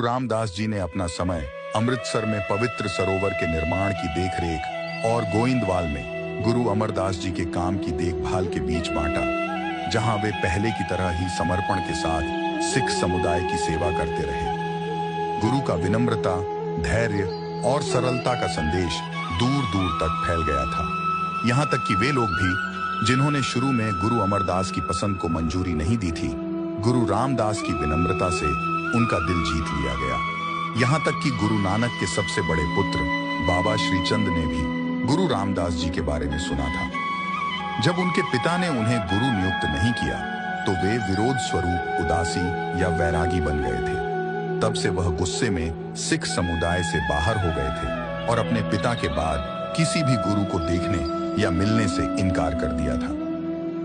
रामदास जी ने अपना समय अमृतसर में पवित्र सरोवर के निर्माण की देखरेख और गोइंदवाल में गुरु अमरदास जी के काम की देखभाल के बीच बांटा, जहां वे पहले की तरह ही समर्पण के साथ सिख समुदाय की सेवा करते रहे। गुरु का विनम्रता, धैर्य और सरलता का संदेश दूर दूर तक फैल गया था। यहां तक कि वे लोग भी जिन्होंने शुरू में गुरु अमरदास की पसंद को मंजूरी नहीं दी थी, गुरु रामदास की विनम्रता से उनका दिल जीत लिया गया। यहां तक कि गुरु नानक के सबसे बड़े पुत्र बाबा श्रीचंद ने भी गुरु रामदास जी के बारे में सुना था। जब उनके पिता ने उन्हें गुरु नियुक्त नहीं किया तो वे विरोध स्वरूप उदासी या वैरागी बन गए थे। तब से वह गुस्से में सिख समुदाय से बाहर हो गए थे और अपने पिता के बाद किसी भी गुरु को देखने या मिलने से इनकार कर दिया था।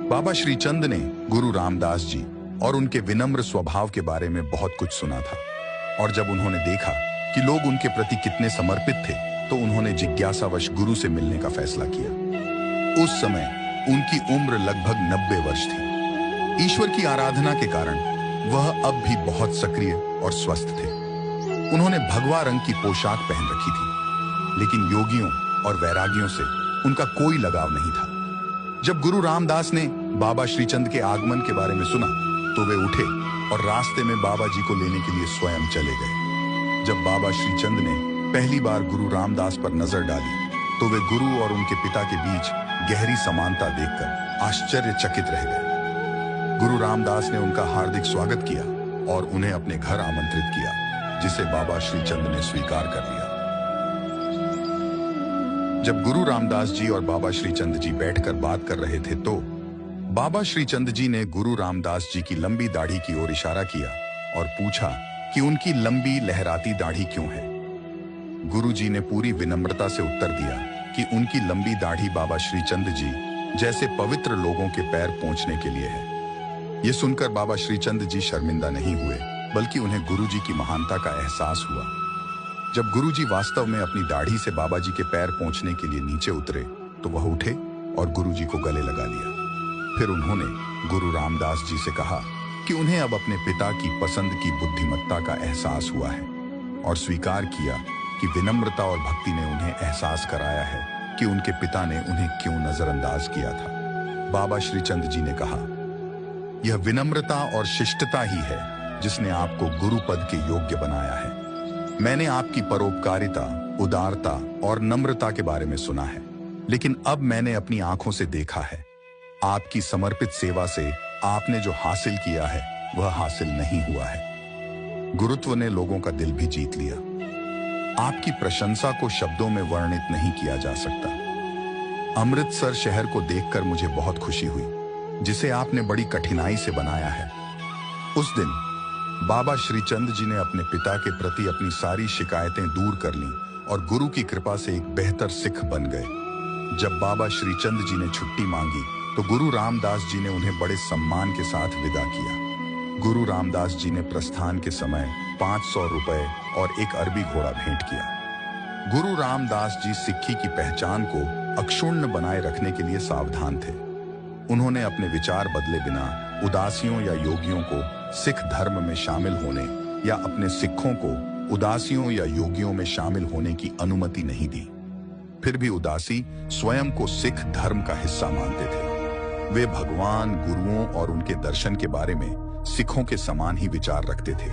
बाबा श्रीचंद ने गुरु रामदास जी और उनके विनम्र स्वभाव के बारे में बहुत कुछ सुना था, और जब उन्होंने देखा कि लोग उनके प्रति कितने समर्पित थे तो उन्होंने जिज्ञासावश गुरु से मिलने का फैसला किया। उस समय उनकी उम्र लगभग 90 वर्ष थी। ईश्वर की आराधना के कारण वह अब भी बहुत सक्रिय और स्वस्थ थे। उन्होंने भगवा रंग की पोशाक पहन रखी थी, लेकिन योगियों और वैरागियों से उनका कोई लगाव नहीं था। जब गुरु रामदास ने बाबा श्रीचंद के आगमन के बारे में सुना तो वे उठे और रास्ते में बाबा जी को लेने के लिए स्वयं चले गए। जब बाबा श्रीचंद ने पहली बार गुरु रामदास पर नजर डाली तो वे गुरु और उनके पिता के बीच गहरी समानता देखकर आश्चर्यचकित रह गए। गुरु रामदास ने उनका हार्दिक स्वागत किया और उन्हें अपने घर आमंत्रित किया, जिसे बाबा श्रीचंद ने स्वीकार कर लिया। जब गुरु रामदास जी और बाबा श्रीचंद जी बैठकर बात कर रहे थे तो बाबा श्रीचंद जी ने गुरु रामदास जी की लंबी दाढ़ी की ओर इशारा किया और पूछा कि उनकी लंबी लहराती दाढ़ी क्यों है। गुरु जी ने पूरी विनम्रता से उत्तर दिया कि उनकी लंबी दाढ़ी बाबा श्रीचंद जी जैसे पवित्र लोगों के पैर पोंछने के लिए है। ये सुनकर बाबा श्रीचंद जी शर्मिंदा नहीं हुए, बल्कि उन्हें गुरु जी की महानता का एहसास हुआ। जब गुरु जी वास्तव में अपनी दाढ़ी से बाबा जी के पैर पोंछने के लिए नीचे उतरे तो वह उठे और गुरु जी को गले लगा लिया। फिर उन्होंने गुरु रामदास जी से कहा कि उन्हें अब अपने पिता की पसंद की बुद्धिमत्ता का एहसास हुआ है, और स्वीकार किया कि विनम्रता और भक्ति ने उन्हें एहसास कराया है कि उनके पिता ने उन्हें क्यों नजरअंदाज किया था। बाबा श्रीचंद जी ने कहा, यह विनम्रता और शिष्टता ही है जिसने आपको गुरु पद के योग्य बनाया है। मैंने आपकी परोपकारिता, उदारता और नम्रता के बारे में सुना है, लेकिन अब मैंने अपनी आंखों से देखा है। आपकी समर्पित सेवा से आपने जो हासिल किया है वह हासिल नहीं हुआ है। गुरुत्व ने लोगों का दिल भी जीत लिया। आपकी प्रशंसा को शब्दों में वर्णित नहीं किया जा सकता। अमृतसर शहर को देखकर मुझे बहुत खुशी हुई, जिसे आपने बड़ी कठिनाई से बनाया है। उस दिन बाबा श्रीचंद जी ने अपने पिता के प्रति अपनी सारी शिकायतें दूर कर लीं और गुरु की कृपा से एक बेहतर सिख बन गए। जब बाबा श्रीचंद जी ने छुट्टी मांगी तो गुरु रामदास जी ने उन्हें बड़े सम्मान के साथ विदा किया। गुरु रामदास जी ने प्रस्थान के समय 500 रुपए और एक अरबी घोड़ा भेंट किया। गुरु रामदास जी सिक्खी की पहचान को अक्षुण्ण बनाए रखने के लिए सावधान थे। उन्होंने अपने विचार बदले बिना उदासियों या योगियों को सिख धर्म में शामिल होने या अपने सिखों को उदासियों या योगियों में शामिल होने की अनुमति नहीं दी। फिर भी उदासी स्वयं को सिख धर्म का हिस्सा मानते थे। वे भगवान, गुरुओं और उनके दर्शन के बारे में सिखों के समान ही विचार रखते थे।